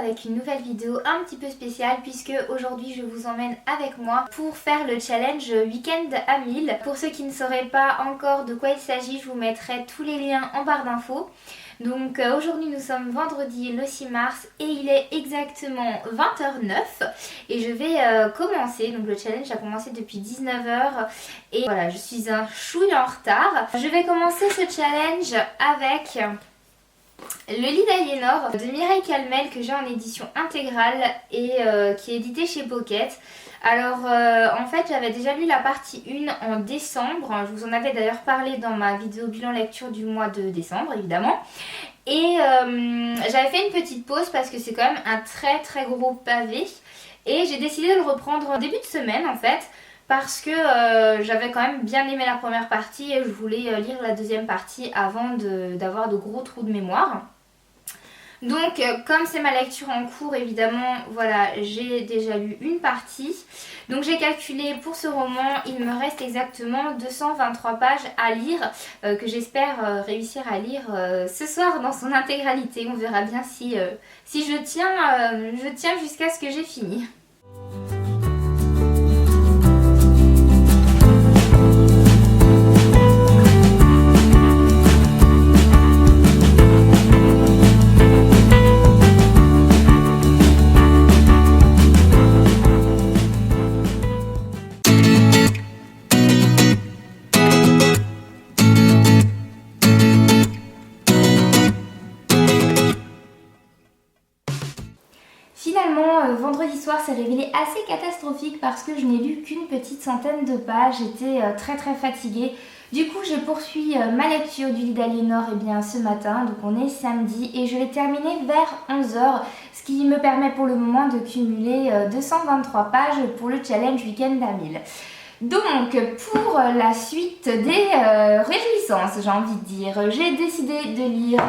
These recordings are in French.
avec une nouvelle vidéo un petit peu spéciale puisque aujourd'hui je vous emmène avec moi pour faire le challenge Week-end à 1000. Pour ceux qui ne sauraient pas encore de quoi il s'agit, je vous mettrai tous les liens en barre d'infos. Donc aujourd'hui nous sommes vendredi le 6 mars et il est exactement 20h09 et je vais commencer. Donc le challenge a commencé depuis 19h et voilà, je suis un chouille en retard. Je vais commencer ce challenge avec le lit d'Aliénor de Mireille Calmel que j'ai en édition intégrale et qui est édité chez Pocket. Alors en fait j'avais déjà lu la partie 1 en décembre, je vous en avais d'ailleurs parlé dans ma vidéo bilan lecture du mois de décembre évidemment. Et j'avais fait une petite pause parce que c'est quand même un très gros pavé et j'ai décidé de le reprendre en début de semaine en fait. Parce que j'avais quand même bien aimé la première partie et je voulais lire la deuxième partie avant d'avoir de gros trous de mémoire. Donc comme c'est ma lecture en cours évidemment, voilà, j'ai déjà lu une partie. Donc j'ai calculé pour ce roman, il me reste exactement 223 pages à lire que j'espère réussir à lire ce soir dans son intégralité. On verra bien si je tiens jusqu'à ce que j'ai fini. Finalement, vendredi soir s'est révélé assez catastrophique parce que je n'ai lu qu'une petite centaine de pages, j'étais très fatiguée. Du coup, je poursuis ma lecture du lit d'Aliénor ce matin, donc on est samedi et je l'ai terminé vers 11h, ce qui me permet pour le moment de cumuler 223 pages pour le challenge Week-end à 1000. Donc pour la suite des réjouissances, j'ai envie de dire, j'ai décidé de lire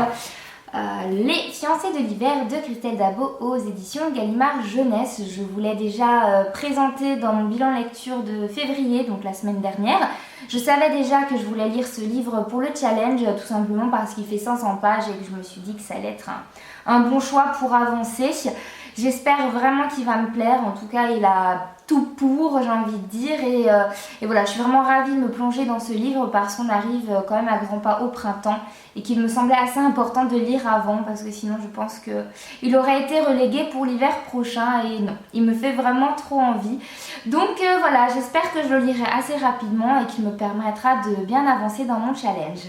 Les fiancés de l'hiver de Christelle Dabo aux éditions Gallimard Jeunesse. Je vous l'ai déjà présenté dans mon bilan lecture de février, donc la semaine dernière. Je savais déjà que je voulais lire ce livre pour le challenge, tout simplement parce qu'il fait 500 pages et que je me suis dit que ça allait être un bon choix pour avancer. J'espère vraiment qu'il va me plaire, en tout cas il a tout pour, j'ai envie de dire, et voilà, je suis vraiment ravie de me plonger dans ce livre parce qu'on arrive quand même à grands pas au printemps et qu'il me semblait assez important de lire avant parce que sinon je pense qu'il aurait été relégué pour l'hiver prochain et non, il me fait vraiment trop envie. Donc voilà, j'espère que je le lirai assez rapidement et qu'il me permettra de bien avancer dans mon challenge.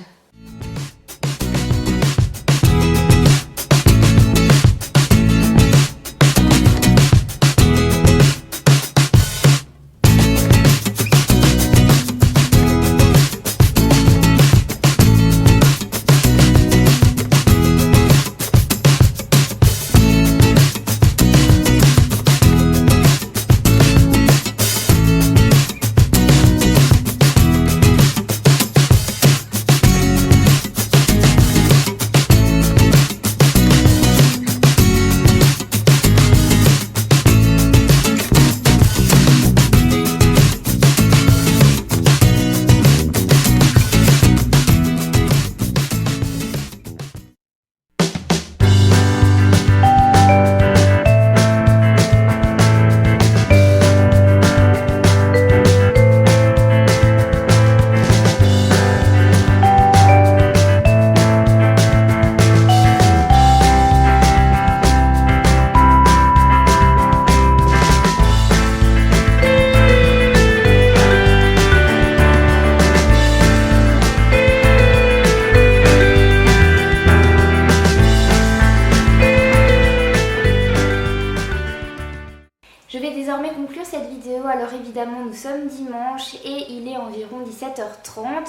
Je vais désormais conclure cette vidéo, alors évidemment nous sommes dimanche et il est environ 17h30.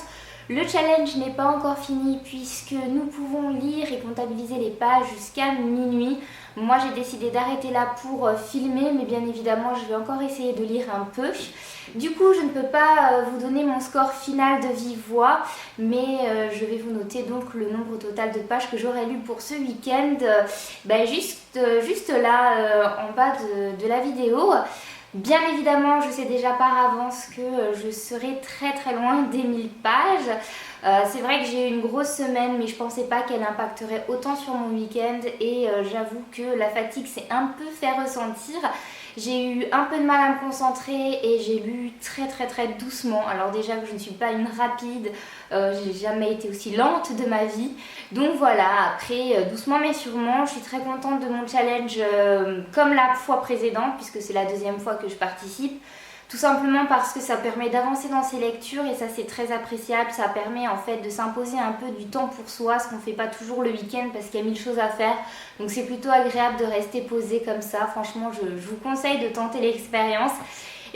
Le challenge n'est pas encore fini puisque nous pouvons lire et comptabiliser les pages jusqu'à minuit. Moi j'ai décidé d'arrêter là pour filmer, mais bien évidemment je vais encore essayer de lire un peu. Du coup je ne peux pas vous donner mon score final de vive voix, mais je vais vous noter donc le nombre total de pages que j'aurai lu pour ce week-end, juste là en bas de la vidéo. Bien évidemment, je sais déjà par avance que je serai très loin des 1000 pages. C'est vrai que j'ai eu une grosse semaine, mais je pensais pas qu'elle impacterait autant sur mon week-end et j'avoue que la fatigue s'est un peu fait ressentir. J'ai eu un peu de mal à me concentrer et j'ai lu très doucement. Alors déjà que je ne suis pas une rapide, j'ai jamais été aussi lente de ma vie. Donc voilà, après doucement mais sûrement, je suis très contente de mon challenge comme la fois précédente puisque c'est la deuxième fois que je participe. Tout simplement parce que ça permet d'avancer dans ses lectures et ça c'est très appréciable. Ça permet en fait de s'imposer un peu du temps pour soi, ce qu'on ne fait pas toujours le week-end parce qu'il y a 1000 choses à faire. Donc c'est plutôt agréable de rester posé comme ça. Franchement, je vous conseille de tenter l'expérience.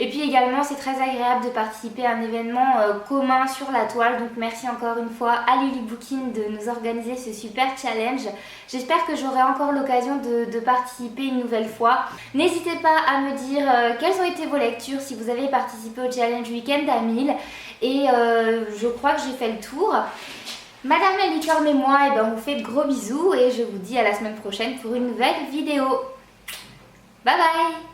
Et puis également, c'est très agréable de participer à un événement commun sur la toile. Donc merci encore une fois à Lily Bookin de nous organiser ce super challenge. J'espère que j'aurai encore l'occasion de participer une nouvelle fois. N'hésitez pas à me dire quelles ont été vos lectures si vous avez participé au challenge Week-end à 1000. Et je crois que j'ai fait le tour. Madame la licorne et moi, on vous fait de gros bisous et je vous dis à la semaine prochaine pour une nouvelle vidéo. Bye bye!